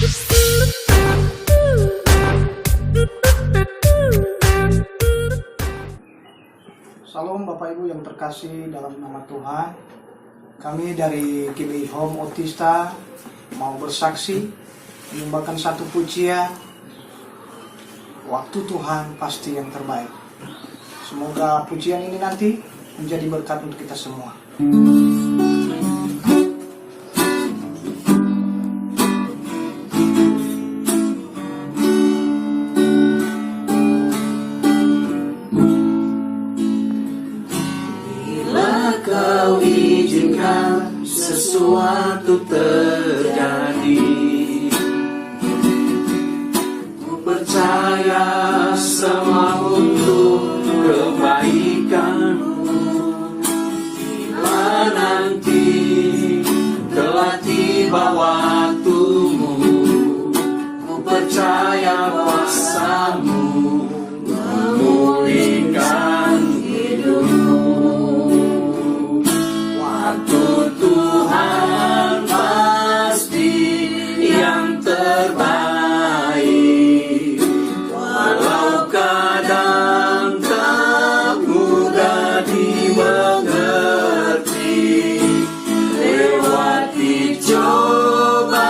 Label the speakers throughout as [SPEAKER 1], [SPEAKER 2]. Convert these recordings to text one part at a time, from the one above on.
[SPEAKER 1] Salam Bapak Ibu yang terkasih dalam nama Tuhan. Kami dari GBI Home Otista mau bersaksi menyumbangkan satu pujian. Waktu Tuhan pasti yang terbaik. Semoga pujian ini nanti menjadi berkat untuk kita semua.
[SPEAKER 2] Kau izinkan sesuatu terjadi, ku percaya semua untuk kebaikanmu. Bila nanti telah tiba waktumu, ku percaya kuasa-Mu memulihkan hidupmu. Waktu Tuhan pasti yang terbaik, walau kadang tak mudah dimengerti. Lewati cobaan,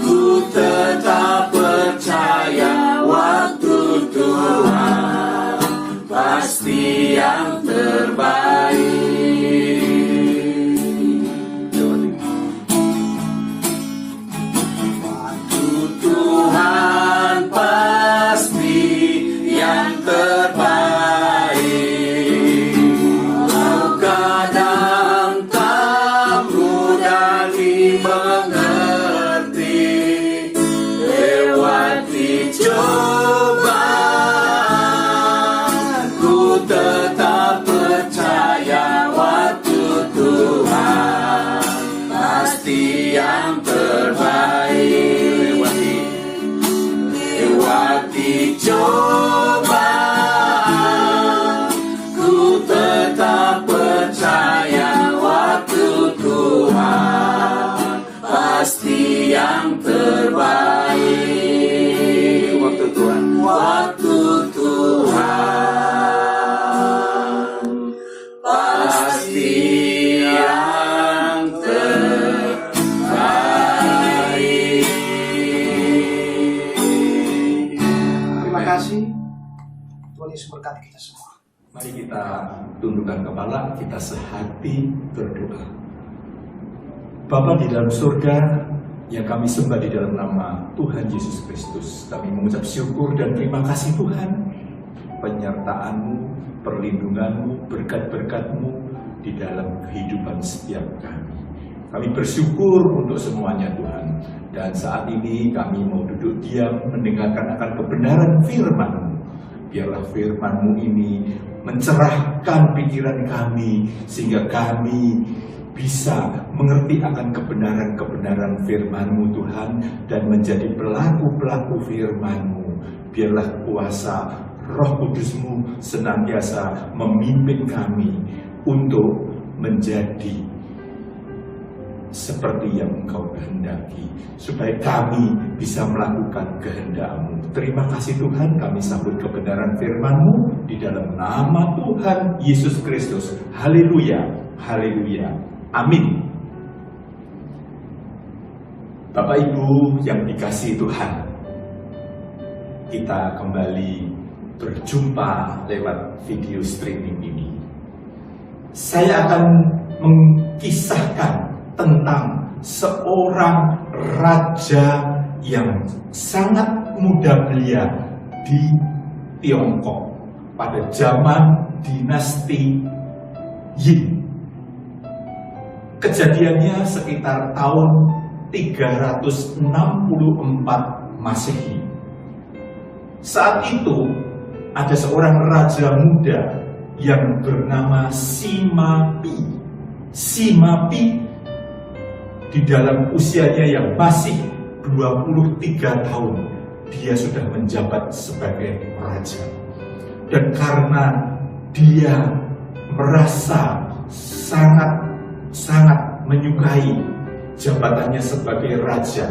[SPEAKER 2] ku tetap percaya waktu Tuhan pasti yang terbaik. Waktu Tuhan pasti yang terbaik, walau kadang tak mudah dimengerti. Lewati cobaan, ku tetap percaya waktu Tuhan pasti yang terbaik. Lewati cobaan, ku tetap percaya waktu Tuhan pasti yang terbaik. Waktu Tuhan, waktu Tuhan pasti yang terbaik.
[SPEAKER 1] Terima kasih. Tuhan Yesus berkati kita semua.
[SPEAKER 3] Mari kita tundukkan kepala, kita sehati berdoa. Bapa di dalam surga, yang kami sembah di dalam nama Tuhan Yesus Kristus, kami mengucap syukur dan terima kasih Tuhan, penyertaan-Mu, perlindungan-Mu, berkat-berkat-Mu di dalam kehidupan setiap kami. Kami bersyukur untuk semuanya Tuhan. Dan saat ini kami mau duduk diam mendengarkan akan kebenaran firman-Mu. Biarlah firman-Mu ini mencerahkan pikiran kami, sehingga kami bisa mengerti akan kebenaran-kebenaran firman-Mu Tuhan, dan menjadi pelaku-pelaku firman-Mu. Biarlah kuasa Roh Kudus-Mu senantiasa memimpin kami untuk menjadi seperti yang Engkau kehendaki, supaya kami bisa melakukan kehendak-Mu. Terima kasih Tuhan, kami sambut kebenaran firman-Mu di dalam nama Tuhan Yesus Kristus. Haleluya, haleluya, amin. Bapak Ibu yang dikasihi Tuhan, kita kembali berjumpa lewat video streaming ini. Saya akan mengkisahkan tentang seorang raja yang sangat muda belia di Tiongkok pada zaman dinasti Yin. Kejadiannya sekitar tahun 364 Masehi. Saat itu ada seorang raja muda yang bernama Sima Pi. Sima Pi di dalam usianya yang masih 23 tahun, dia sudah menjabat sebagai raja. Dan karena dia merasa sangat menyukai jabatannya sebagai raja.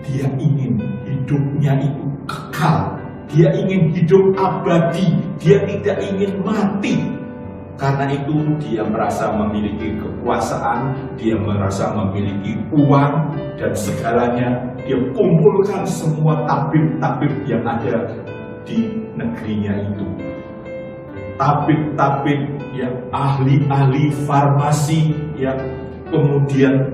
[SPEAKER 3] Dia ingin hidupnya itu kekal. Dia ingin hidup abadi. Dia tidak ingin mati. Karena itu dia merasa memiliki kekuasaan, dia merasa memiliki uang dan segalanya. Dia kumpulkan semua tabib-tabib yang ada di negerinya itu. Tabib-tabib yang ahli-ahli farmasi, yang kemudian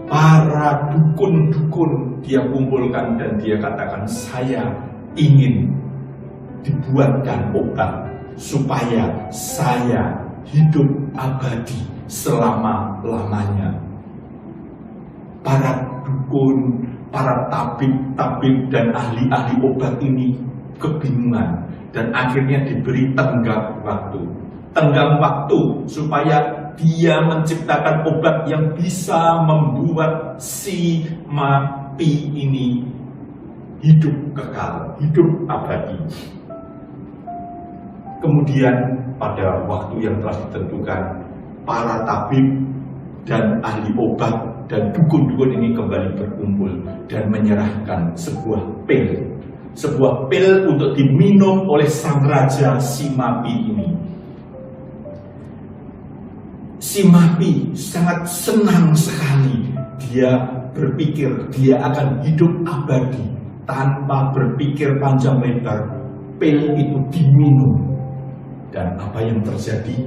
[SPEAKER 3] para dukun-dukun dia kumpulkan dan dia katakan, saya ingin dibuatkan obat supaya saya hidup abadi selama-lamanya. Para dukun, para tabib-tabib dan ahli-ahli obat ini kebingungan dan akhirnya diberi tenggang waktu. Tenggang waktu supaya dia menciptakan obat yang bisa membuat si Mapi ini hidup kekal, hidup abadi. Kemudian pada waktu yang telah ditentukan, para tabib dan ahli obat dan dukun-dukun ini kembali berkumpul dan menyerahkan sebuah pil. Sebuah pil untuk diminum oleh sang raja si Mapi ini. Si Mapi sangat senang sekali. Dia berpikir dia akan hidup abadi tanpa berpikir panjang lebar. Pil itu diminum. Dan apa yang terjadi?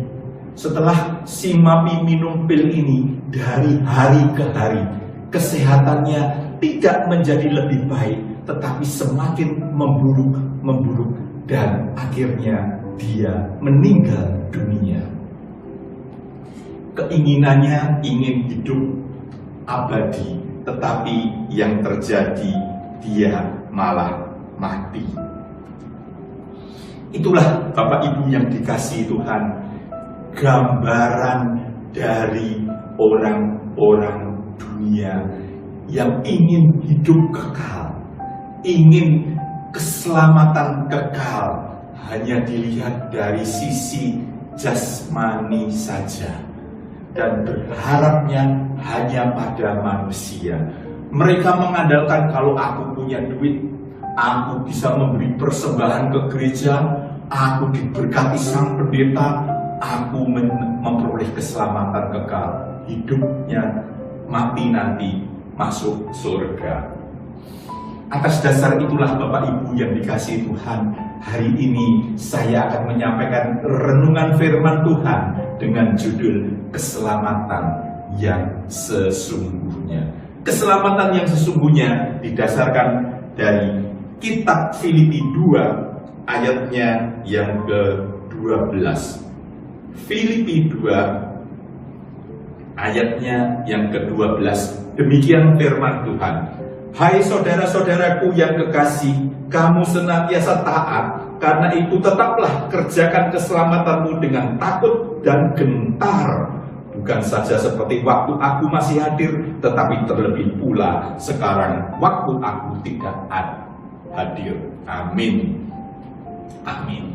[SPEAKER 3] Setelah si Mapi minum pil ini, dari hari ke hari, kesehatannya tidak menjadi lebih baik, tetapi semakin memburuk, dan akhirnya dia meninggal dunia. Keinginannya ingin hidup abadi, tetapi yang terjadi dia malah mati. Itulah Bapak Ibu yang dikasihi Tuhan, gambaran dari orang-orang dunia yang ingin hidup kekal, ingin keselamatan kekal, hanya dilihat dari sisi jasmani saja dan berharapnya hanya pada manusia. Mereka mengandalkan, kalau aku punya duit, aku bisa memberi persembahan ke gereja, aku diberkati sang pendeta, aku memperoleh keselamatan kekal, hidupnya mati nanti masuk surga. Atas dasar itulah Bapak Ibu yang dikasihi Tuhan, hari ini saya akan menyampaikan renungan firman Tuhan dengan judul keselamatan yang sesungguhnya. Keselamatan yang sesungguhnya didasarkan dari kitab Filipi 2 ayatnya yang ke-12. Filipi 2 ayatnya yang ke-12, demikian firman Tuhan. Hai saudara-saudaraku yang kekasih, kamu senantiasa taat, karena itu tetaplah kerjakan keselamatanmu dengan takut dan gentar. Bukan saja seperti waktu aku masih hadir, tetapi terlebih pula sekarang waktu aku tidak hadir. Amin. Amin.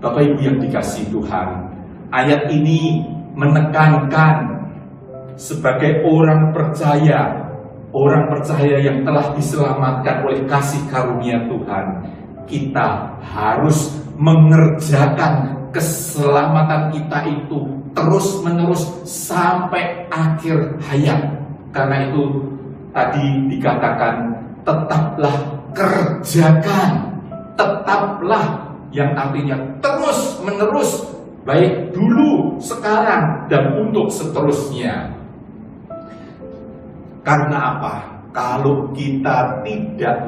[SPEAKER 3] Bapak Ibu yang dikasihi Tuhan, ayat ini menekankan sebagai orang percaya yang telah diselamatkan oleh kasih karunia Tuhan, kita harus mengerjakan keselamatan kita itu terus-menerus sampai akhir hayat. Karena itu tadi dikatakan tetaplah kerjakan, tetaplah, yang artinya terus-menerus, baik dulu, sekarang, dan untuk seterusnya. Karena apa? Kalau kita tidak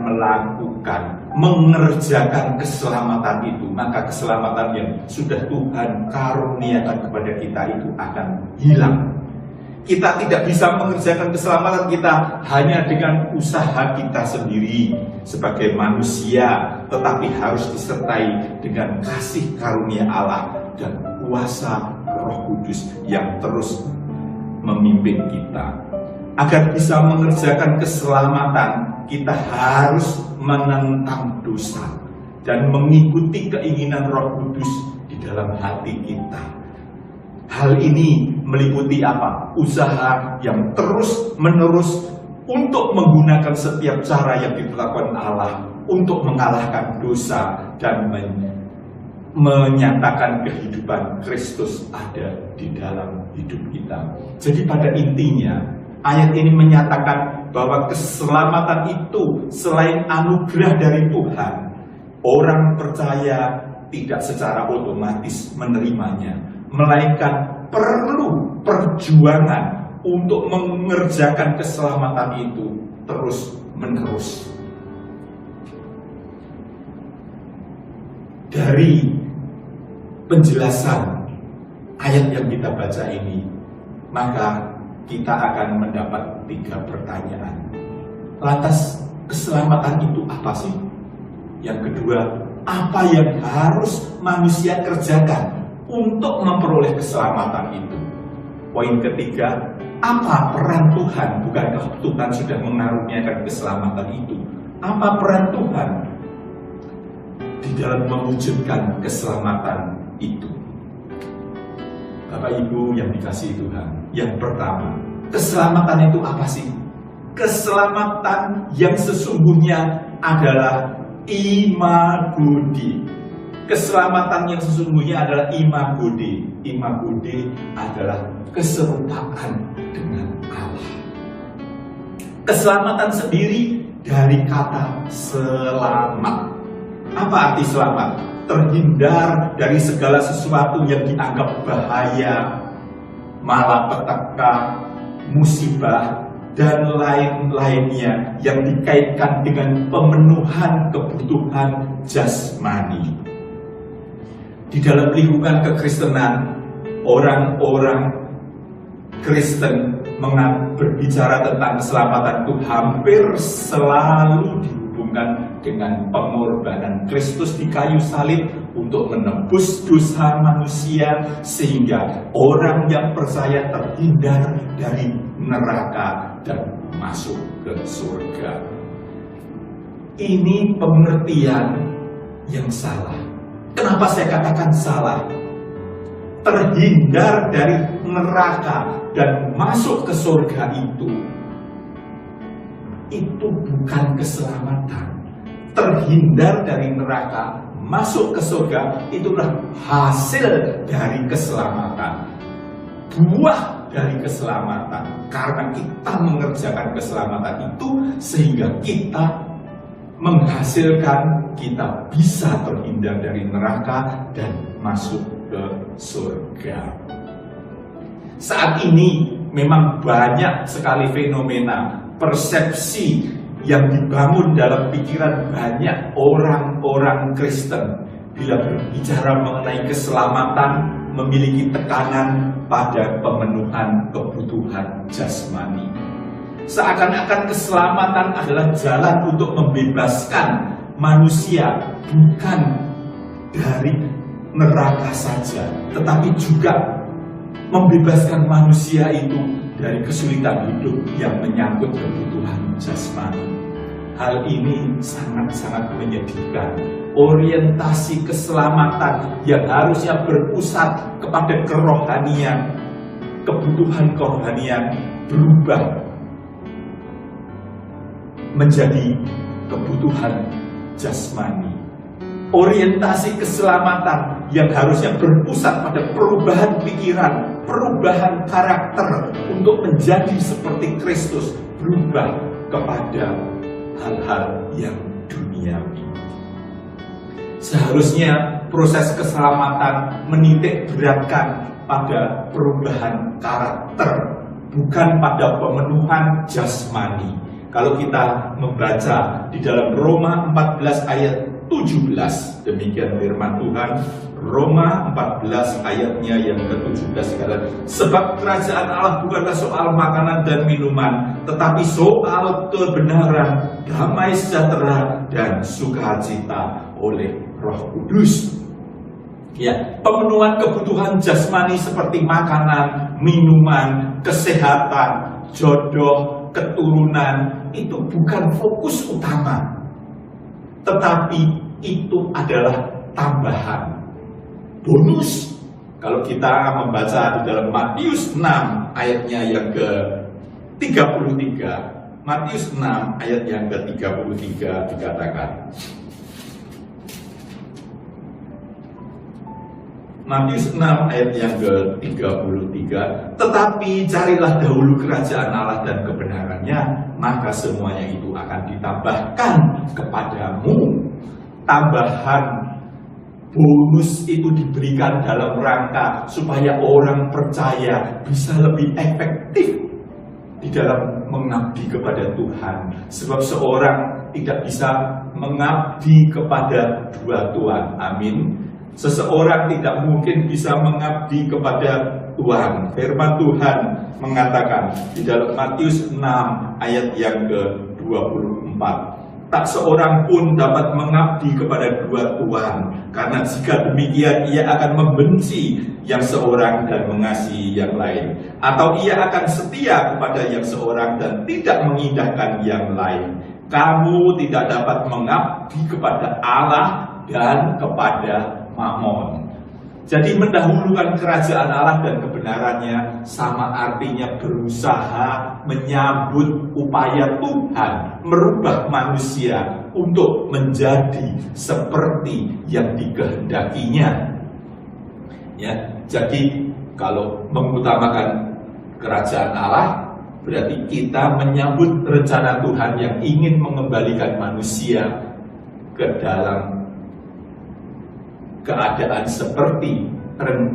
[SPEAKER 3] mengerjakan keselamatan itu, maka keselamatan yang sudah Tuhan karuniakan kepada kita itu akan hilang. Kita tidak bisa mengerjakan keselamatan kita hanya dengan usaha kita sendiri sebagai manusia, tetapi harus disertai dengan kasih karunia Allah dan kuasa Roh Kudus yang terus memimpin kita. Agar bisa mengerjakan keselamatan, kita harus menentang dosa dan mengikuti keinginan Roh Kudus di dalam hati kita. Hal ini meliputi apa? Usaha yang terus-menerus untuk menggunakan setiap cara yang ditetapkan Allah untuk mengalahkan dosa dan menyatakan kehidupan Kristus ada di dalam hidup kita. Jadi pada intinya, ayat ini menyatakan bahwa keselamatan itu selain anugerah dari Tuhan, orang percaya tidak secara otomatis menerimanya, melainkan perlu perjuangan untuk mengerjakan keselamatan itu terus-menerus. Dari penjelasan ayat yang kita baca ini, maka kita akan mendapat 3 pertanyaan. Lantas, keselamatan itu apa sih? Yang kedua, apa yang harus manusia kerjakan untuk memperoleh keselamatan itu? Poin ketiga, apa peran Tuhan? Bukankah Tuhan sudah mengaruniakan keselamatan itu? Apa peran Tuhan di dalam mewujudkan keselamatan itu? Bapak Ibu yang dikasihi Tuhan, yang pertama, keselamatan itu apa sih? Keselamatan yang sesungguhnya adalah imago Dei. Keselamatan yang sesungguhnya adalah imago Dei. Imago Dei adalah keserupaan dengan Allah. Keselamatan sendiri dari kata selamat. Apa arti selamat? Terhindar dari segala sesuatu yang dianggap bahaya, malapetaka, musibah, dan lain-lainnya yang dikaitkan dengan pemenuhan kebutuhan jasmani. Di dalam lingkungan kekristenan, orang-orang Kristen berbicara tentang keselamatan itu hampir selalu dihubungkan dengan pengorbanan Kristus di kayu salib untuk menebus dosa manusia, sehingga orang yang percaya terhindar dari neraka dan masuk ke surga. Ini pengertian yang salah. Kenapa saya katakan salah? Terhindar dari neraka dan masuk ke surga itu bukan keselamatan. Terhindar dari neraka, masuk ke surga, itulah hasil dari keselamatan, buah dari keselamatan. Karena kita mengerjakan keselamatan itu, sehingga kita menghasilkan kita bisa terhindar dari neraka dan masuk ke surga. Saat ini memang banyak sekali fenomena, persepsi yang dibangun dalam pikiran banyak orang-orang Kristen bila berbicara mengenai keselamatan, memiliki tekanan pada pemenuhan kebutuhan jasmani. Seakan-akan keselamatan adalah jalan untuk membebaskan manusia bukan dari neraka saja, tetapi juga membebaskan manusia itu dari kesulitan hidup yang menyangkut kebutuhan jasmani. Hal ini sangat-sangat menyedihkan. Orientasi keselamatan yang harusnya berpusat kepada kerohanian, kebutuhan kerohanian, berubah menjadi kebutuhan jasmani. Orientasi keselamatan yang harusnya berpusat pada perubahan pikiran, perubahan karakter untuk menjadi seperti Kristus, berubah kepada hal-hal yang duniawi. Seharusnya proses keselamatan menitik beratkan pada perubahan karakter, bukan pada pemenuhan jasmani. Kalau kita membaca di dalam Roma 14 ayat 17, demikian firman Tuhan. Roma 14 ayatnya yang ke-17 sekalian. Sebab kerajaan Allah bukanlah soal makanan dan minuman, tetapi soal kebenaran, damai sejahtera, dan sukacita oleh Roh Kudus. Ya, pemenuhan kebutuhan jasmani seperti makanan, minuman, kesehatan, jodoh, keturunan itu bukan fokus utama, tetapi itu adalah tambahan, bonus. Kalau kita membaca di dalam Matius 6 ayatnya yang ke-33, Matius 6 ayat yang ke-33 dikatakan, Matius 6 ayat yang ke-33, tetapi carilah dahulu kerajaan Allah dan kebenarannya, maka semuanya itu akan ditambahkan kepadamu. Tambahan bonus itu diberikan dalam rangka supaya orang percaya bisa lebih efektif di dalam mengabdi kepada Tuhan. Sebab seorang tidak bisa mengabdi kepada dua tuan. Amin. Seseorang tidak mungkin bisa mengabdi kepada Tuhan. Firman Tuhan mengatakan di dalam Matius 6 ayat yang ke-24, tak seorang pun dapat mengabdi kepada dua tuan, karena jika demikian ia akan membenci yang seorang dan mengasihi yang lain, atau ia akan setia kepada yang seorang dan tidak mengindahkan yang lain. Kamu tidak dapat mengabdi kepada Allah dan kepada Mamon. Jadi mendahulukan kerajaan Allah dan kebenarannya sama artinya berusaha menyambut upaya Tuhan merubah manusia untuk menjadi seperti yang dikehendakinya. Ya, jadi kalau mengutamakan kerajaan Allah berarti kita menyambut rencana Tuhan yang ingin mengembalikan manusia ke dalam keadaan seperti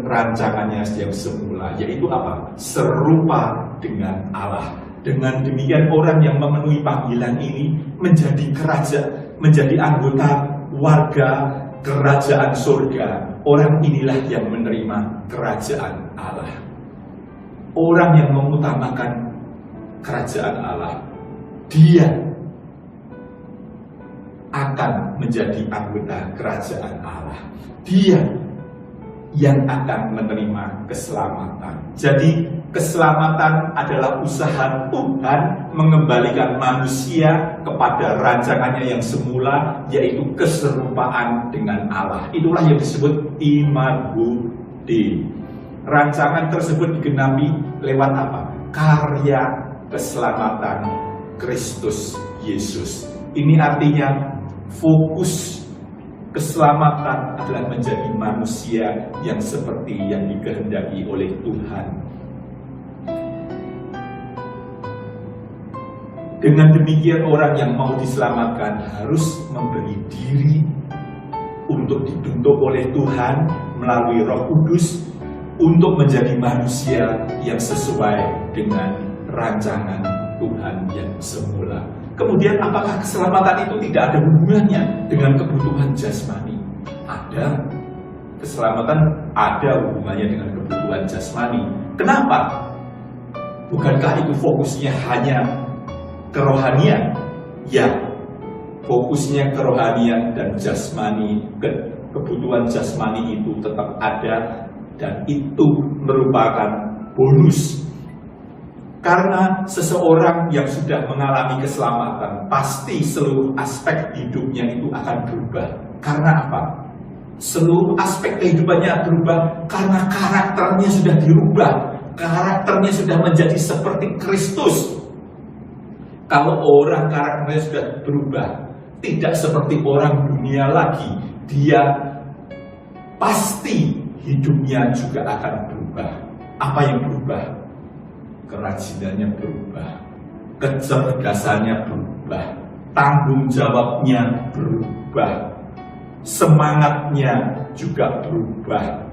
[SPEAKER 3] rancangannya yang semula, yaitu apa? Serupa dengan Allah. Dengan demikian orang yang memenuhi panggilan ini menjadi anggota warga kerajaan surga. Orang inilah yang menerima kerajaan Allah. Orang yang mengutamakan kerajaan Allah, dia akan menjadi anggota kerajaan Allah. Dia yang akan menerima keselamatan. Jadi keselamatan adalah usaha Tuhan mengembalikan manusia kepada rancangannya yang semula, yaitu keserupaan dengan Allah. Itulah yang disebut Imago Dei. Rancangan tersebut digenapi lewat apa? Karya keselamatan Kristus Yesus. Ini artinya fokus keselamatan adalah menjadi manusia yang seperti yang dikehendaki oleh Tuhan. Dengan demikian orang yang mau diselamatkan harus memberi diri untuk dibentuk oleh Tuhan melalui Roh Kudus untuk menjadi manusia yang sesuai dengan rancangan Tuhan yang semula. Kemudian apakah keselamatan itu tidak ada hubungannya dengan kebutuhan jasmani? Ada. Keselamatan ada hubungannya dengan kebutuhan jasmani. Kenapa? Bukankah itu fokusnya hanya kerohanian? Ya, fokusnya kerohanian dan jasmani. Kebutuhan jasmani itu tetap ada dan itu merupakan bonus. Karena seseorang yang sudah mengalami keselamatan, pasti seluruh aspek hidupnya itu akan berubah. Karena apa? Seluruh aspek kehidupannya berubah karena karakternya sudah dirubah. Karakternya sudah menjadi seperti Kristus. Kalau orang karakternya sudah berubah, tidak seperti orang dunia lagi, dia pasti hidupnya juga akan berubah. Apa yang berubah? Kerajinannya berubah, kecerdasannya berubah, tanggung jawabnya berubah, semangatnya juga berubah.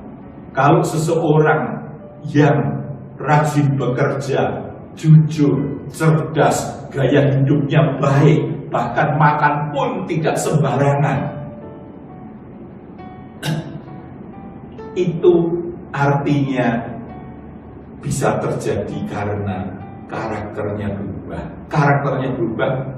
[SPEAKER 3] Kalau seseorang yang rajin bekerja, jujur, cerdas, gaya hidupnya baik, bahkan makan pun tidak sembarangan, itu artinya bisa terjadi karena karakternya berubah. Karakternya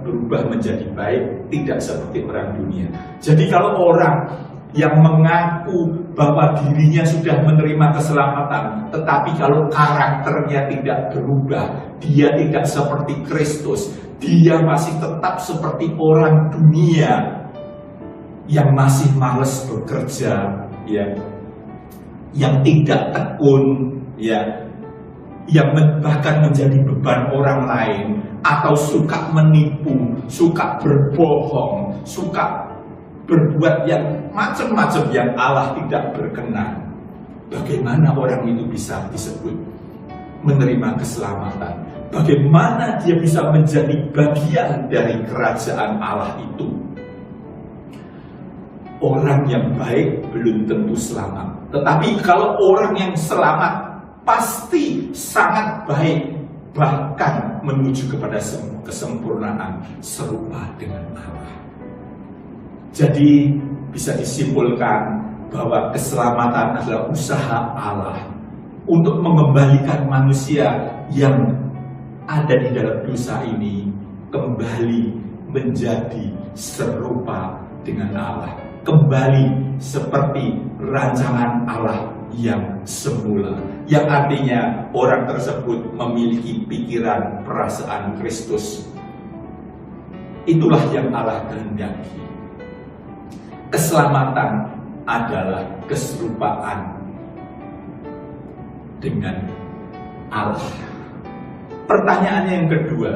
[SPEAKER 3] berubah menjadi baik, tidak seperti orang dunia. Jadi kalau orang yang mengaku bahwa dirinya sudah menerima keselamatan, tetapi kalau karakternya tidak berubah, dia tidak seperti Kristus, dia masih tetap seperti orang dunia yang masih malas bekerja, ya, yang tidak tekun, ya, yang bahkan menjadi beban orang lain, atau suka menipu, suka berbohong, suka berbuat yang macam-macam yang Allah tidak berkenan, bagaimana orang itu bisa disebut menerima keselamatan? Bagaimana dia bisa menjadi bagian dari kerajaan Allah itu? Orang yang baik belum tentu selamat. Tetapi kalau orang yang selamat pasti sangat baik, bahkan menuju kepada kesempurnaan serupa dengan Allah. Jadi bisa disimpulkan bahwa keselamatan adalah usaha Allah untuk mengembalikan manusia yang ada di dalam dosa ini kembali menjadi serupa dengan Allah, kembali seperti rancangan Allah yang semula, yang artinya orang tersebut memiliki pikiran perasaan Kristus. Itulah yang Allah kehendaki. Keselamatan adalah keserupaan dengan Allah. Pertanyaannya yang kedua,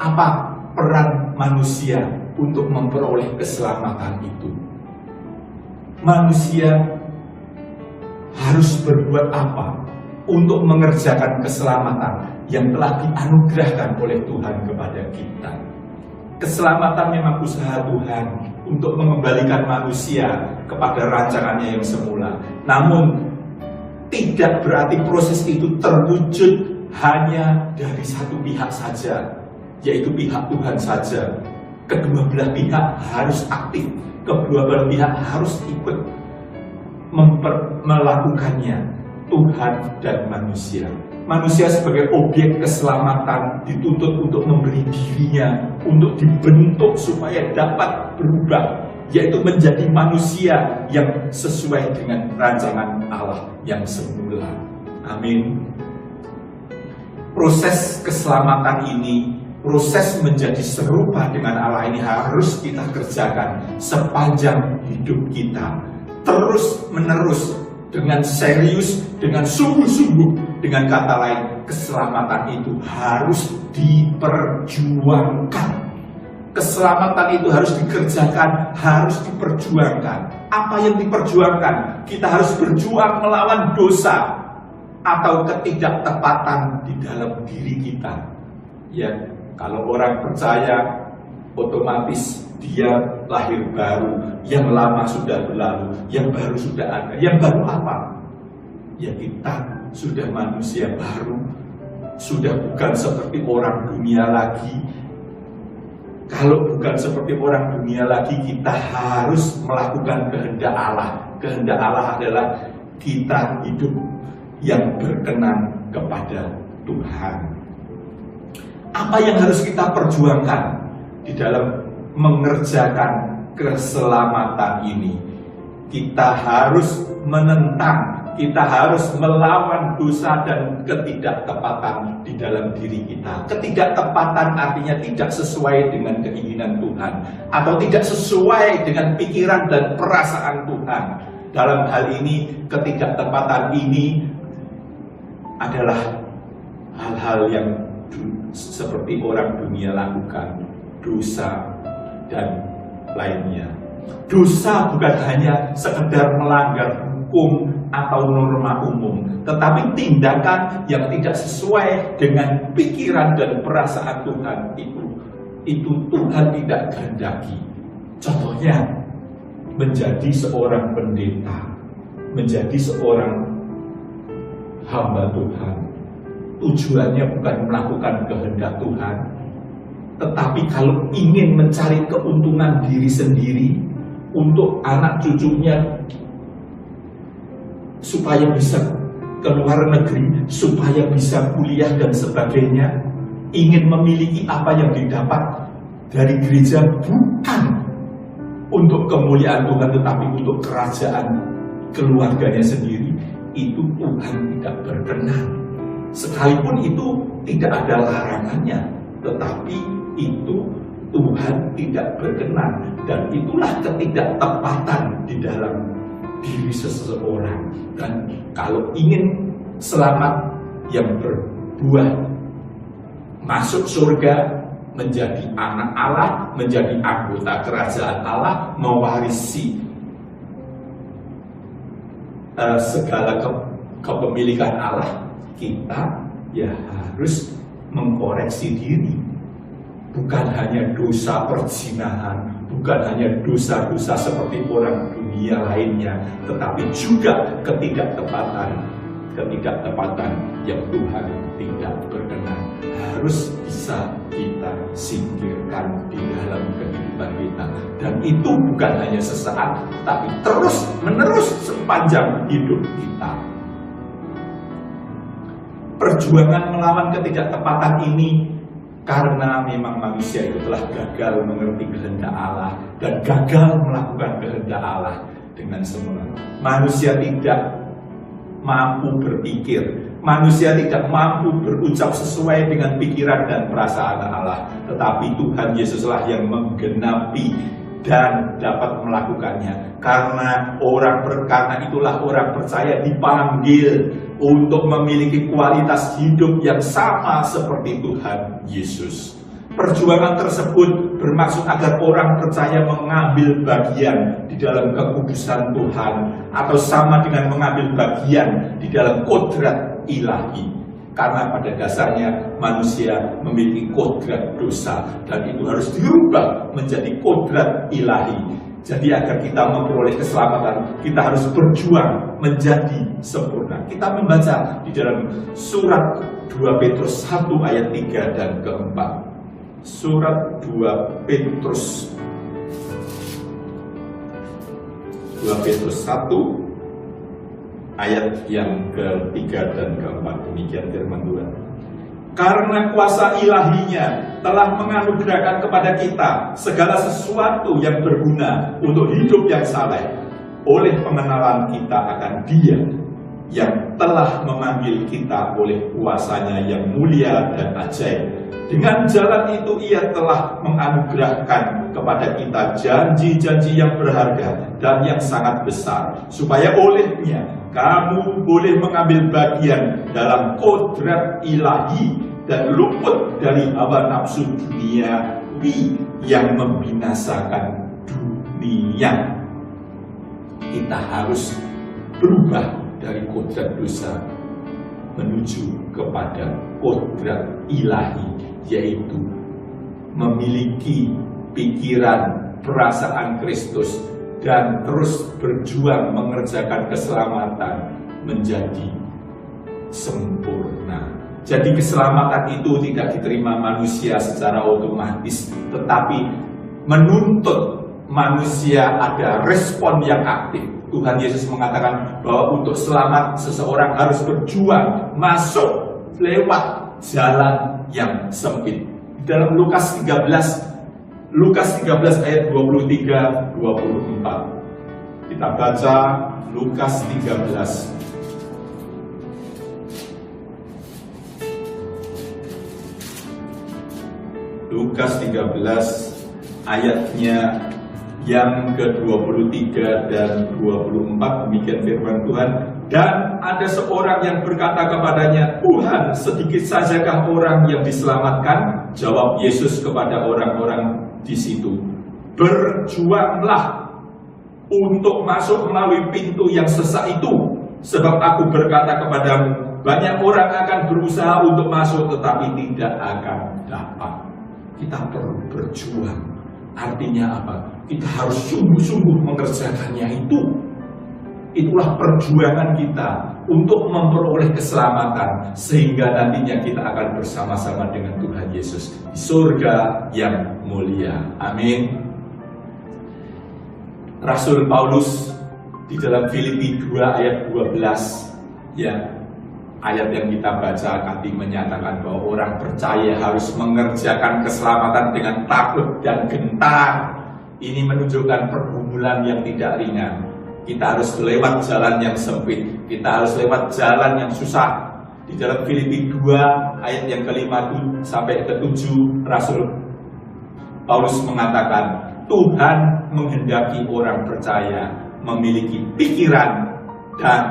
[SPEAKER 3] apa peran manusia untuk memperoleh keselamatan itu? Manusia harus berbuat apa untuk mengerjakan keselamatan yang telah dianugerahkan oleh Tuhan kepada kita? Keselamatan memang usaha Tuhan untuk mengembalikan manusia kepada rancangannya yang semula. Namun tidak berarti proses itu terwujud hanya dari satu pihak saja, yaitu pihak Tuhan saja. Kedua belah pihak harus aktif, kedua belah pihak harus ikut melakukannya, Tuhan dan manusia. Manusia sebagai objek keselamatan dituntut untuk memberi dirinya, untuk dibentuk supaya dapat berubah, yaitu menjadi manusia yang sesuai dengan rancangan Allah yang semula. Amin. Proses keselamatan ini, proses menjadi serupa dengan Allah ini harus kita kerjakan sepanjang hidup kita, terus menerus, dengan serius, dengan sungguh-sungguh. Dengan kata lain, keselamatan itu harus diperjuangkan. Keselamatan itu harus dikerjakan, harus diperjuangkan. Apa yang diperjuangkan? Kita harus berjuang melawan dosa atau ketidaktepatan di dalam diri kita. Ya, kalau orang percaya, otomatis dia lahir baru, yang lama sudah berlalu, yang baru sudah ada. Yang baru apa? Ya, kita sudah manusia baru, sudah bukan seperti orang dunia lagi. Kalau bukan seperti orang dunia lagi, kita harus melakukan kehendak Allah. Kehendak Allah adalah kita hidup yang berkenan kepada Tuhan. Apa yang harus kita perjuangkan di dalam mengerjakan keselamatan ini? Kita harus menentang, kita harus melawan dosa dan ketidaktepatan di dalam diri kita. Ketidaktepatan artinya tidak sesuai dengan keinginan Tuhan, atau tidak sesuai dengan pikiran dan perasaan Tuhan. Dalam hal ini, ketidaktepatan ini adalah hal-hal yang seperti orang dunia lakukan, dosa dan lainnya. Dosa bukan hanya sekedar melanggar hukum atau norma umum, tetapi tindakan yang tidak sesuai dengan pikiran dan perasaan Tuhan itu Tuhan tidak kehendaki. Contohnya, menjadi seorang pendeta, menjadi seorang hamba Tuhan, tujuannya bukan melakukan kehendak Tuhan, tetapi kalau ingin mencari keuntungan diri sendiri, untuk anak cucunya supaya bisa ke luar negeri, supaya bisa kuliah dan sebagainya, ingin memiliki apa yang didapat dari gereja, bukan untuk kemuliaan Tuhan, tetapi untuk kerajaan keluarganya sendiri, itu Tuhan tidak berkenan. Sekalipun itu tidak ada larangannya, tetapi itu Tuhan tidak berkenan, dan itulah ketidaktepatan di dalam diri seseorang. Dan kalau ingin selamat, yang berbuah masuk surga, menjadi anak Allah, menjadi anggota kerajaan Allah, mewarisi segala kepemilikan Allah, kita ya harus mengkoreksi diri. Bukan hanya dosa perzinahan, bukan hanya dosa-dosa seperti orang dunia lainnya, tetapi juga ketidaktepatan yang Tuhan tidak berkenan harus bisa kita singkirkan di dalam kehidupan kita. Dan itu bukan hanya sesaat, tapi terus menerus sepanjang hidup kita. Perjuangan melawan ketidaktepatan ini karena memang manusia itu telah gagal mengerti kehendak Allah dan gagal melakukan kehendak Allah dengan sempurna. Manusia tidak mampu berpikir, manusia tidak mampu berucap sesuai dengan pikiran dan perasaan Allah, tetapi Tuhan Yesuslah yang menggenapi dan dapat melakukannya. Karena itulah orang percaya dipanggil untuk memiliki kualitas hidup yang sama seperti Tuhan Yesus. Perjuangan tersebut bermaksud agar orang percaya mengambil bagian di dalam kekudusan Tuhan, atau sama dengan mengambil bagian di dalam kodrat ilahi. Karena pada dasarnya manusia memiliki kodrat dosa, dan itu harus dirubah menjadi kodrat ilahi. Jadi agar kita memperoleh keselamatan, kita harus berjuang menjadi sempurna. Kita membaca di dalam surat 2 Petrus 1 ayat 3 dan keempat. Surat 2 Petrus 1 ayat yang ke-3 dan ke-4. Demikian firman Tuhan. Karena kuasa ilahinya telah menganugerahkan kepada kita segala sesuatu yang berguna untuk hidup yang saleh, oleh pengenalan kita akan Dia yang telah memanggil kita oleh kuasanya yang mulia dan ajaib. Dengan jalan itu Ia telah menganugerahkan kepada kita janji-janji yang berharga dan yang sangat besar, supaya olehnya kamu boleh mengambil bagian dalam kodrat ilahi dan luput dari hawa nafsu duniawi yang membinasakan dunia. Kita harus berubah dari kodrat dosa menuju kepada kodrat ilahi, yaitu memiliki pikiran, perasaan Kristus, dan terus berjuang mengerjakan keselamatan menjadi sempurna. Jadi keselamatan itu tidak diterima manusia secara otomatis, tetapi menuntut manusia ada respon yang aktif. Tuhan Yesus mengatakan bahwa untuk selamat seseorang harus berjuang masuk lewat jalan yang sempit. Dalam Lukas 13 ayat 23-24. Kita baca Lukas 13. Lukas 13 ayatnya yang ke-23 dan 24. Demikian firman Tuhan. Dan ada seorang yang berkata kepadanya, Tuhan, sedikit sajakah orang yang diselamatkan? Jawab Yesus kepada orang-orang di situ, berjuanglah untuk masuk melalui pintu yang sesak itu, sebab aku berkata kepadamu, banyak orang akan berusaha untuk masuk tetapi tidak akan dapat. Kita perlu berjuang. Artinya apa? Kita harus sungguh-sungguh mengerjakannya itu. Itulah perjuangan kita untuk memperoleh keselamatan, sehingga nantinya kita akan bersama-sama dengan Tuhan Yesus di surga yang mulia. Amin. Rasul Paulus di dalam Filipi 2 ayat 12, ya, ayat yang kita baca tadi menyatakan bahwa orang percaya harus mengerjakan keselamatan dengan takut dan gentar. Ini menunjukkan pergumulan yang tidak ringan. Kita harus lewat jalan yang sempit, kita harus lewat jalan yang susah. Di dalam Filipi 2 ayat yang ke-5 sampai ke-7, Rasul Paulus mengatakan, Tuhan menghendaki orang percaya memiliki pikiran dan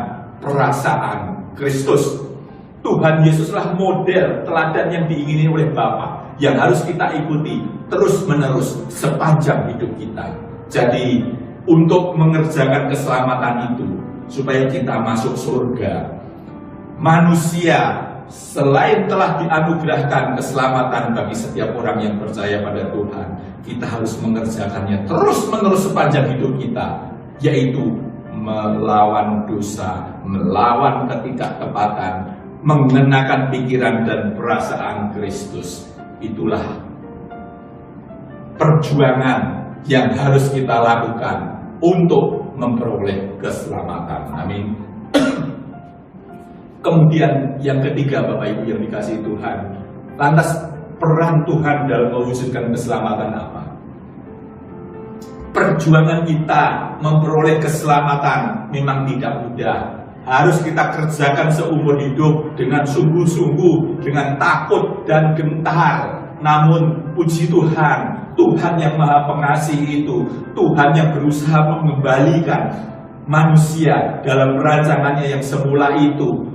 [SPEAKER 3] perasaan Kristus. Tuhan Yesuslah model teladan yang diingini oleh Bapa, yang harus kita ikuti terus-menerus sepanjang hidup kita. Jadi, untuk mengerjakan keselamatan itu, supaya kita masuk surga, manusia selain telah dianugerahkan keselamatan bagi setiap orang yang percaya pada Tuhan, kita harus mengerjakannya terus-menerus sepanjang hidup kita, yaitu melawan dosa, melawan ketidaktepatan, mengenakan pikiran dan perasaan Kristus. Itulah perjuangan yang harus kita lakukan untuk memperoleh keselamatan. Amin. Kemudian yang ketiga, Bapak Ibu yang dikasihi Tuhan, lantas peran Tuhan dalam mewujudkan keselamatan apa? Perjuangan kita memperoleh keselamatan memang tidak mudah. Harus kita kerjakan seumur hidup dengan sungguh-sungguh, dengan takut dan gentar. Namun puji Tuhan, Tuhan yang Maha Pengasih itu, Tuhan yang berusaha mengembalikan manusia dalam rancangannya yang semula itu,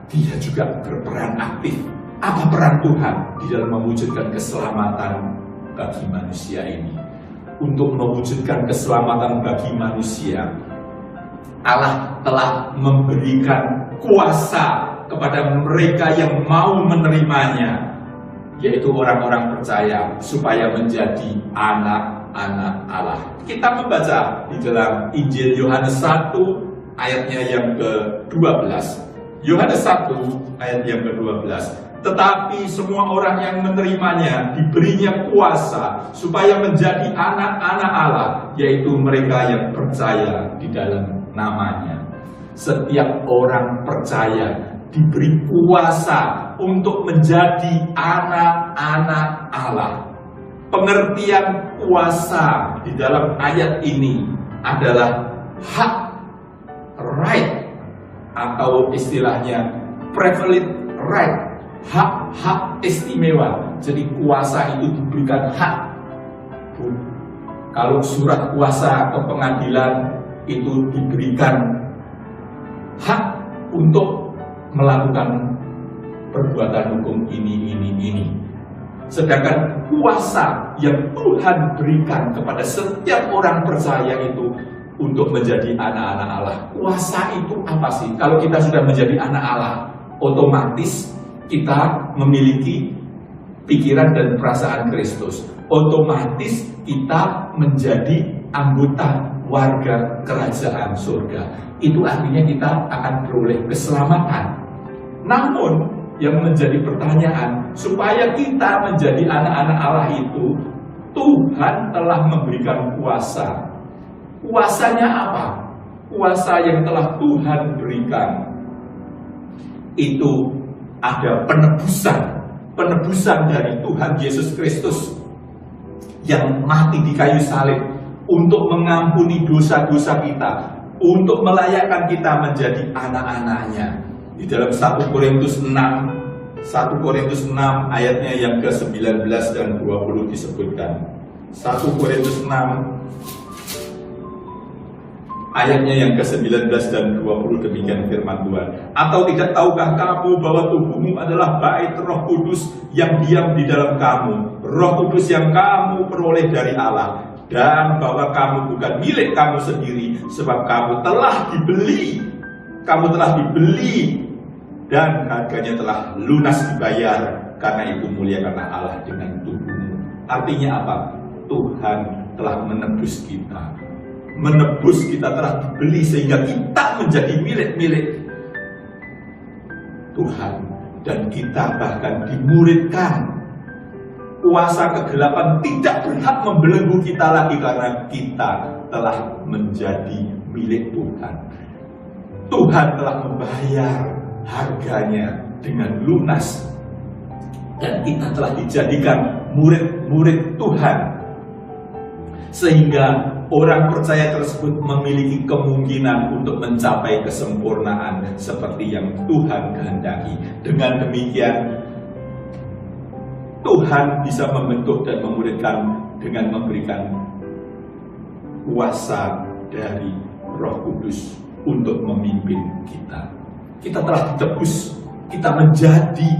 [SPEAKER 3] Dia juga berperan aktif. Apa peran Tuhan di dalam mewujudkan keselamatan bagi manusia ini? Untuk mewujudkan keselamatan bagi manusia, Allah telah memberikan kuasa kepada mereka yang mau menerimanya, yaitu orang-orang percaya, supaya menjadi anak-anak Allah. Kita membaca di dalam Injil Yohanes 1 ayatnya yang ke-12. Yohanes 1 ayat yang ke-12. Tetapi semua orang yang menerimanya diberinya kuasa supaya menjadi anak-anak Allah, yaitu mereka yang percaya di dalam namanya. Setiap orang percaya diberi kuasa untuk menjadi anak-anak Allah. Pengertian kuasa di dalam ayat ini adalah hak, right, atau istilahnya privilege right, hak-hak istimewa. Jadi kuasa itu diberikan hak. Kalau surat kuasa ke pengadilan itu diberikan hak untuk melakukan perbuatan hukum ini. Sedangkan kuasa yang Tuhan berikan kepada setiap orang percaya itu untuk menjadi anak-anak Allah. Kuasa itu apa sih? Kalau kita sudah menjadi anak Allah, otomatis kita memiliki pikiran dan perasaan Kristus. Otomatis kita menjadi anggota warga kerajaan surga. Itu artinya kita akan beroleh keselamatan. Namun yang menjadi pertanyaan, supaya kita menjadi anak-anak Allah itu, Tuhan telah memberikan kuasa. Kuasanya apa? Kuasa yang telah Tuhan berikan itu ada penebusan dari Tuhan Yesus Kristus yang mati di kayu salib untuk mengampuni dosa-dosa kita, untuk melayakkan kita menjadi anak-anaknya. Di dalam 1 Korintus 6 ayatnya yang ke-19 dan 20 disebutkan. 1 Korintus 6 ayatnya yang ke-19 dan 20 demikian firman Tuhan. Atau tidak tahukah kamu bahwa tubuhmu adalah bait Roh Kudus yang diam di dalam kamu, Roh Kudus yang kamu peroleh dari Allah, dan bahwa kamu bukan milik kamu sendiri, sebab kamu telah dibeli dan harganya telah lunas dibayar. Karena itu muliakanlah Allah dengan tubuhmu. Artinya apa? Tuhan telah menebus kita. Menebus kita, telah dibeli sehingga kita menjadi milik Tuhan. Dan kita bahkan dimuridkan. Kuasa kegelapan tidak berhak membelenggu kita lagi karena kita telah menjadi milik Tuhan. Tuhan telah membayar harganya dengan lunas. Dan kita telah dijadikan murid-murid Tuhan. Sehingga orang percaya tersebut memiliki kemungkinan untuk mencapai kesempurnaan seperti yang Tuhan kehendaki. Dengan demikian, Tuhan bisa membentuk dan memuridkan dengan memberikan kuasa dari Roh Kudus untuk memimpin kita. Kita telah ditebus, kita menjadi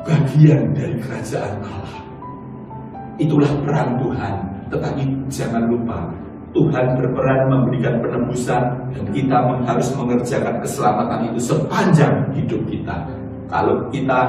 [SPEAKER 3] bagian dari kerajaan Allah. Itulah peran Tuhan. Tetapi jangan lupa, Tuhan berperan memberikan penebusan, dan kita harus mengerjakan keselamatan itu sepanjang hidup kita. Kalau kita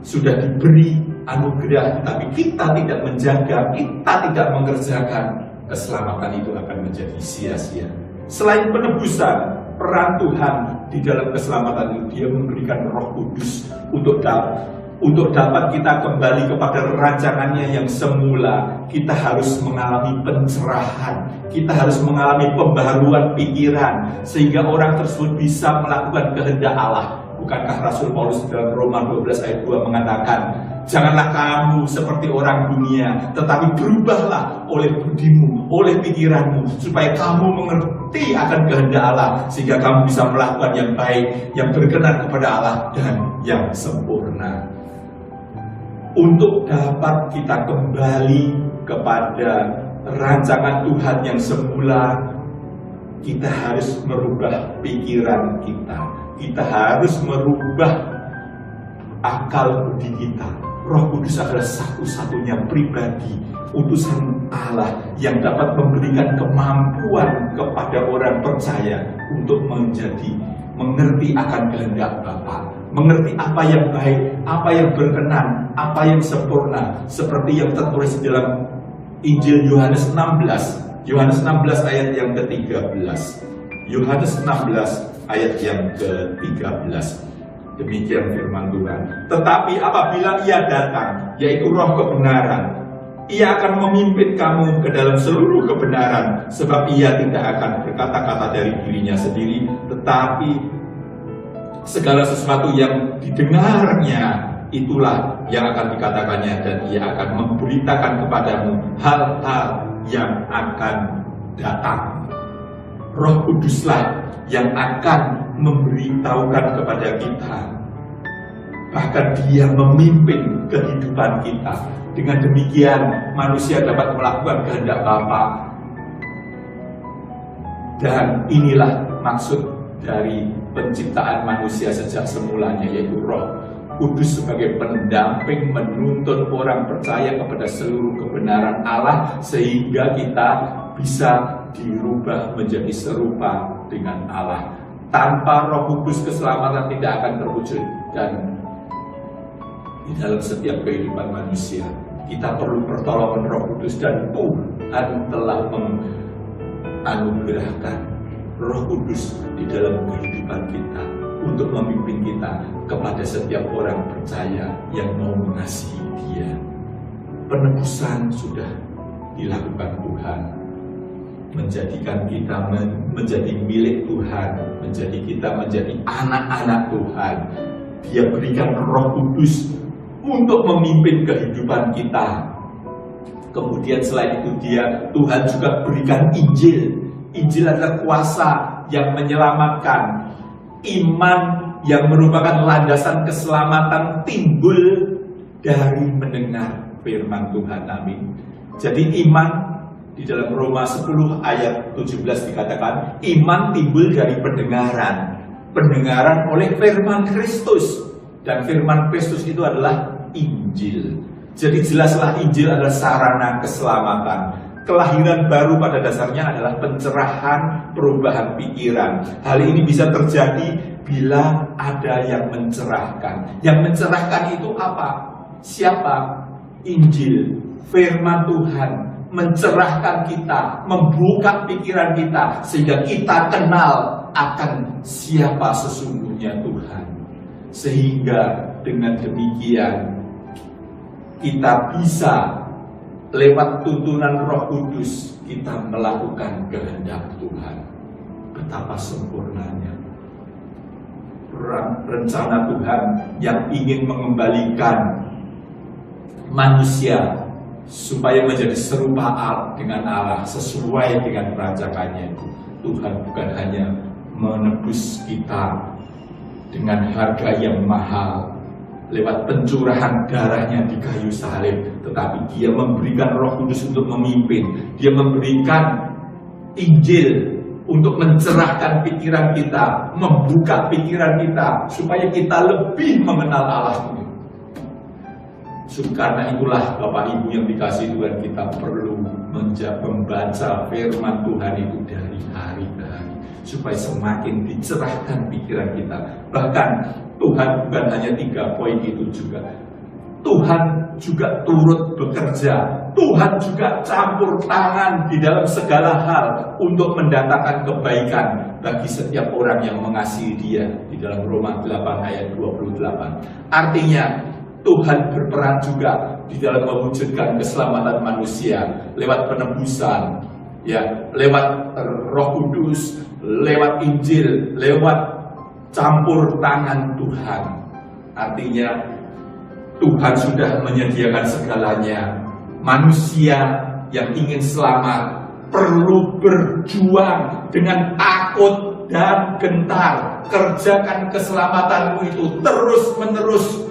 [SPEAKER 3] sudah diberi anugerah, tapi kita tidak menjaga, kita tidak mengerjakan, keselamatan itu akan menjadi sia-sia. Selain penebusan, peran Tuhan di dalam keselamatan itu, Dia memberikan Roh Kudus untuk dapat kita kembali kepada rancangannya yang semula. Kita harus mengalami pencerahan, kita harus mengalami pembaharuan pikiran, sehingga orang tersebut bisa melakukan kehendak Allah. Bukankah Rasul Paulus dalam Roma 12 ayat 2 mengatakan, janganlah kamu seperti orang dunia, tetapi berubahlah oleh budimu, oleh pikiranmu, supaya kamu mengerti akan kehendak Allah, sehingga kamu bisa melakukan yang baik, yang berkenan kepada Allah, dan yang sempurna. Untuk dapat kita kembali kepada rancangan Tuhan yang semula, kita harus merubah pikiran kita. Kita harus merubah akal budi kita. Roh Kudus adalah satu-satunya pribadi, utusan Allah yang dapat memberikan kemampuan kepada orang percaya untuk mengerti akan kehendak Bapa, mengerti apa yang baik, apa yang berkenan, apa yang sempurna, seperti yang tertulis dalam Injil Yohanes 16. Yohanes 16 ayat yang ke-13. Yohanes 16 ayat yang ke-13. Demikian firman Tuhan. Tetapi apabila Ia datang, yaitu Roh kebenaran, Ia akan memimpin kamu ke dalam seluruh kebenaran, sebab Ia tidak akan berkata-kata dari dirinya sendiri, tetapi segala sesuatu yang didengarnya, itulah yang akan dikatakannya, dan Ia akan memberitakan kepadamu hal-hal yang akan datang. Roh Kuduslah yang akan memberitahukan kepada kita. Bahkan Dia memimpin kehidupan kita. Dengan demikian manusia dapat melakukan kehendak Bapa. Dan inilah maksud dari penciptaan manusia sejak semulanya, yaitu Roh Kudus sebagai pendamping menuntun orang percaya kepada seluruh kebenaran Allah, sehingga kita bisa dirubah menjadi serupa dengan Allah. Tanpa Roh Kudus, keselamatan tidak akan terwujud. Dan di dalam setiap kehidupan manusia, kita perlu pertolongan Roh Kudus, dan Tuhan telah menganugerahkan Roh Kudus di dalam kehidupan kita untuk memimpin kita kepada setiap orang percaya yang mau mengasihi Dia. Penebusan sudah dilakukan Tuhan, menjadikan kita menjadi milik Tuhan, menjadi anak-anak Tuhan. Dia berikan Roh Kudus untuk memimpin kehidupan kita. Kemudian selain itu Tuhan juga berikan Injil. Injil adalah kuasa yang menyelamatkan. Iman yang merupakan landasan keselamatan timbul dari mendengar firman Tuhan. Amin. Jadi iman di dalam Roma 10 ayat 17 dikatakan, iman timbul dari pendengaran. Pendengaran oleh firman Kristus. Dan firman Kristus itu adalah Injil. Jadi jelaslah Injil adalah sarana keselamatan. Kelahiran baru pada dasarnya adalah pencerahan, perubahan pikiran. Hal ini bisa terjadi bila ada yang mencerahkan. Yang mencerahkan itu apa? Siapa? Injil, firman Tuhan mencerahkan kita, membuka pikiran kita, sehingga kita kenal akan siapa sesungguhnya Tuhan. Sehingga dengan demikian kita bisa lewat tuntunan Roh Kudus kita melakukan kehendak Tuhan. Betapa sempurnanya rencana Tuhan yang ingin mengembalikan manusia supaya menjadi serupa dengan Allah, sesuai dengan rancangannya. Tuhan bukan hanya menebus kita dengan harga yang mahal lewat pencurahan darahnya di kayu salib, tetapi Dia memberikan Roh Kudus untuk memimpin. Dia memberikan Injil untuk mencerahkan pikiran kita, membuka pikiran kita, supaya kita lebih mengenal Allah itu. Karena itulah Bapak Ibu yang dikasihi Tuhan, kita perlu membaca firman Tuhan itu dari hari ke hari, supaya semakin dicerahkan pikiran kita. Bahkan Tuhan bukan hanya 3 poin itu juga, Tuhan juga turut bekerja, Tuhan juga campur tangan di dalam segala hal untuk mendatangkan kebaikan bagi setiap orang yang mengasihi Dia, di dalam Roma 8 ayat 28. Artinya Tuhan berperan juga di dalam mewujudkan keselamatan manusia lewat penebusan, ya, lewat Roh Kudus, lewat Injil, lewat campur tangan Tuhan. Artinya Tuhan sudah menyediakan segalanya. Manusia yang ingin selamat perlu berjuang dengan takut dan gentar. Kerjakan keselamatanmu itu terus-menerus.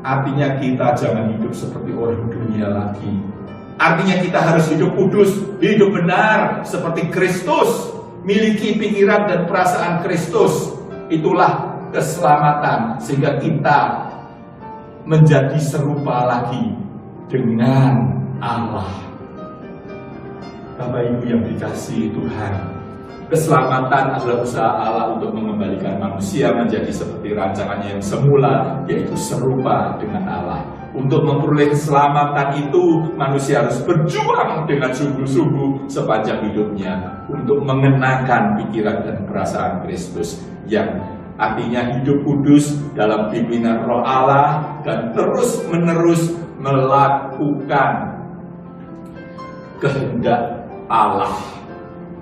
[SPEAKER 3] Artinya kita jangan hidup seperti orang dunia lagi. Artinya kita harus hidup kudus, hidup benar seperti Kristus. Miliki pikiran dan perasaan Kristus. Itulah keselamatan, sehingga kita menjadi serupa lagi dengan Allah. Bapak Ibu yang dikasihi Tuhan, keselamatan adalah usaha Allah untuk mengembalikan manusia menjadi seperti rancangannya yang semula, yaitu serupa dengan Allah. Untuk memperoleh keselamatan itu, manusia harus berjuang dengan sungguh-sungguh sepanjang hidupnya untuk mengenakan pikiran dan perasaan Kristus, yang artinya hidup kudus dalam pimpinan Roh Allah dan terus-menerus melakukan kehendak Allah.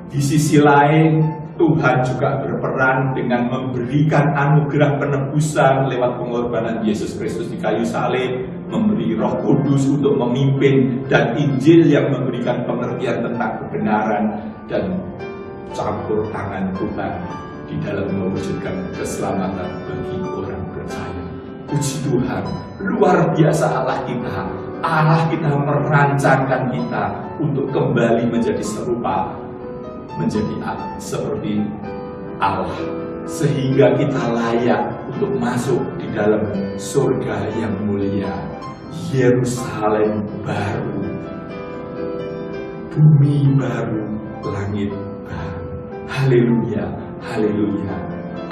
[SPEAKER 3] Di sisi lain, Tuhan juga berperan dengan memberikan anugerah penebusan lewat pengorbanan Yesus Kristus di kayu salib, memberi Roh Kudus untuk memimpin, dan Injil yang memberikan pengertian tentang kebenaran, dan campur tangan Tuhan di dalam mewujudkan keselamatan bagi orang percaya. Puji Tuhan, luar biasa Allah kita. Allah kita merancangkan kita untuk kembali menjadi serupa, menjadi seperti Allah, sehingga kita layak untuk masuk di dalam surga yang mulia, Yerusalem baru, bumi baru, langit baru. Haleluya, haleluya,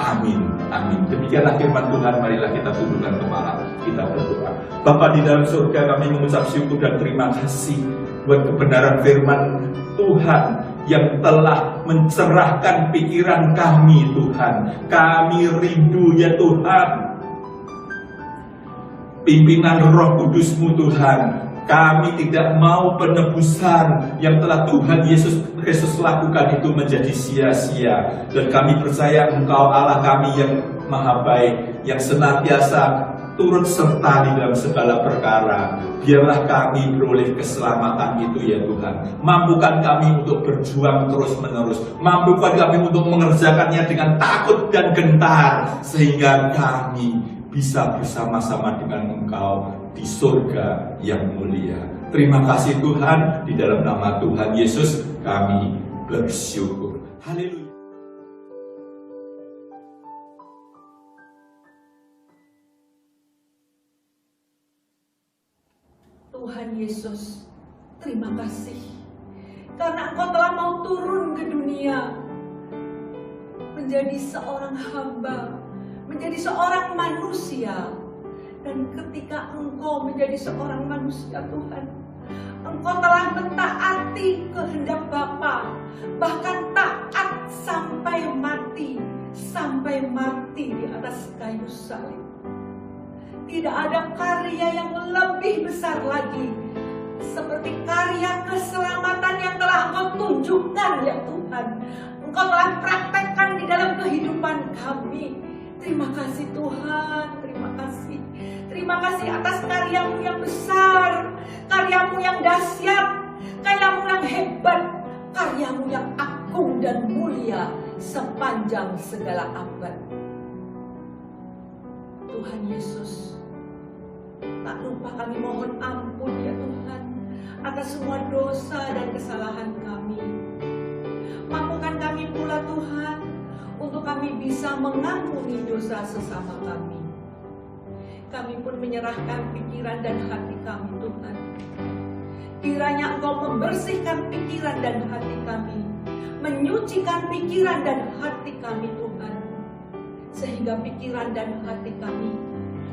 [SPEAKER 3] amin, amin. Demikianlah firman Tuhan. Marilah kita tundukkan kepala, kita berdoa. Bapa di dalam surga, kami mengucap syukur dan terima kasih buat kebenaran firman Tuhan yang telah mencerahkan pikiran kami, Tuhan. Kami rindu, ya Tuhan, pimpinan Roh Kudus-Mu, Tuhan. Kami tidak mau penebusan yang telah Tuhan Yesus Kristus lakukan itu menjadi sia-sia. Dan kami percaya Engkau Allah kami yang maha baik, yang senantiasa turut serta di dalam segala perkara. Biarlah kami beroleh keselamatan itu, ya Tuhan. Mampukan kami untuk berjuang terus-menerus. Mampukan kami untuk mengerjakannya dengan takut dan gentar, sehingga kami bisa bersama-sama dengan Engkau di surga yang mulia. Terima kasih Tuhan, di dalam nama Tuhan Yesus kami bersyukur. Haleluya.
[SPEAKER 4] Tuhan Yesus, terima kasih karena Engkau telah mau turun ke dunia menjadi seorang hamba, menjadi seorang manusia. Dan ketika Engkau menjadi seorang manusia, Tuhan, Engkau telah mentaati kehendak Bapa, bahkan taat sampai mati di atas kayu salib. Tidak ada karya yang lebih besar lagi seperti karya keselamatan yang telah Engkau tunjukkan, ya Tuhan. Engkau telah praktekkan di dalam kehidupan kami. Terima kasih Tuhan, terima kasih. Terima kasih atas karya-Mu yang besar, karya-Mu yang dahsyat, karya-Mu yang hebat, karya-Mu yang agung dan mulia sepanjang segala abad. Tuhan Yesus, tak lupa kami mohon ampun, ya Tuhan, atas semua dosa dan kesalahan kami. Tuhan, untuk kami bisa mengampuni dosa sesama kami. Kami pun menyerahkan pikiran dan hati kami, Tuhan. Kiranya Engkau membersihkan pikiran dan hati kami, menyucikan pikiran dan hati kami, Tuhan, sehingga pikiran dan hati kami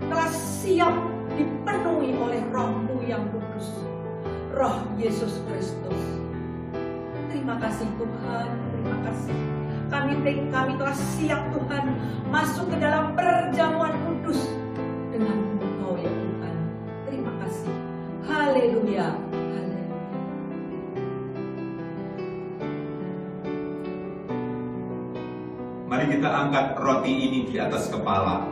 [SPEAKER 4] telah siap dipenuhi oleh Roh-Mu yang kudus, Roh Yesus Kristus. Terima kasih Tuhan, terima kasih. Kami telah siap Tuhan masuk ke dalam perjamuan kudus dengan Engkau ya Tuhan. Terima kasih. Haleluya.
[SPEAKER 3] Mari kita angkat roti ini di atas kepala.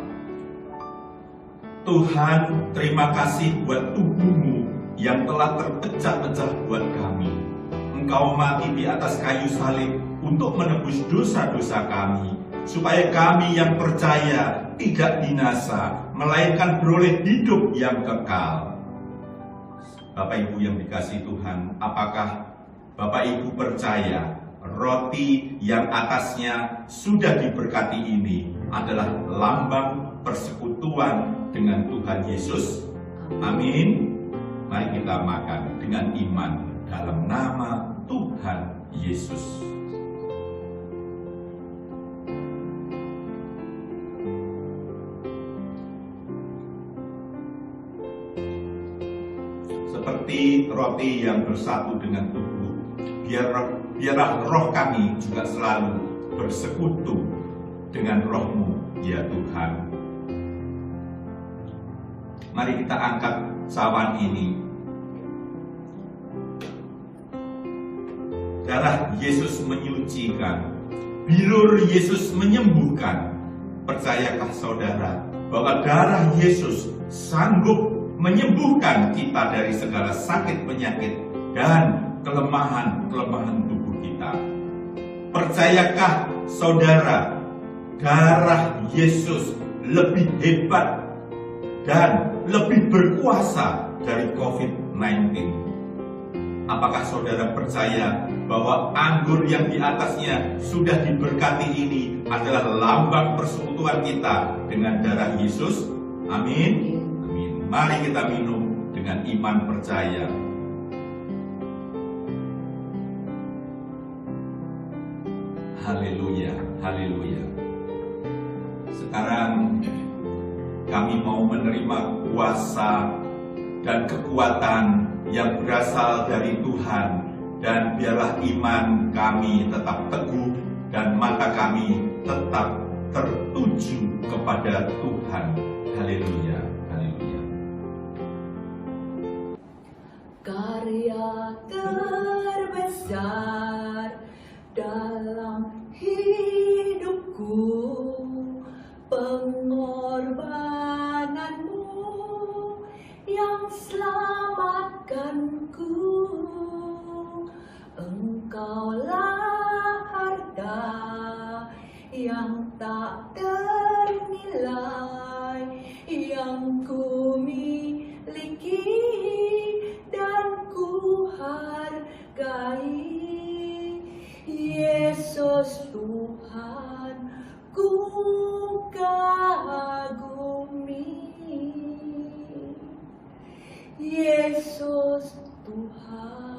[SPEAKER 3] Tuhan, terima kasih buat tubuh-Mu yang telah terpecah-pecah buat kami. Engkau mati di atas kayu salib untuk menebus dosa-dosa kami, supaya kami yang percaya tidak binasa, melainkan beroleh hidup yang kekal. Bapak Ibu yang dikasihi Tuhan, apakah Bapak Ibu percaya roti yang atasnya sudah diberkati ini adalah lambang persekutuan dengan Tuhan Yesus? Amin. Mari kita makan dengan iman dalam nama Tuhan Yesus. Seperti roti yang bersatu dengan tubuh, biarlah roh kami juga selalu bersekutu dengan Roh-Mu, ya Tuhan. Mari kita angkat cawan ini. Darah Yesus menyucikan, bilur Yesus menyembuhkan. Percayakah saudara bahwa darah Yesus sanggup menyembuhkan kita dari segala sakit penyakit dan kelemahan-kelemahan tubuh kita? Percayakah saudara darah Yesus lebih hebat dan lebih berkuasa dari COVID-19? Apakah saudara percaya bahwa anggur yang di atasnya sudah diberkati ini adalah lambang persekutuan kita dengan darah Yesus? Amin. Amin. Mari kita minum dengan iman percaya. Haleluya, haleluya. Sekarang kami mau menerima kuasa dan kekuatan yang berasal dari Tuhan, dan biarlah iman kami tetap teguh dan mata kami tetap tertuju kepada Tuhan. Haleluya, haleluya.
[SPEAKER 4] Karya terbesar dalam hidupku, pengorbananmu yang selamatkanku. Engkaulah harta yang tak ternilai, yang ku miliki dan ku hargai. Yesus Tuhan ku kagumi, Yesus Tuhan.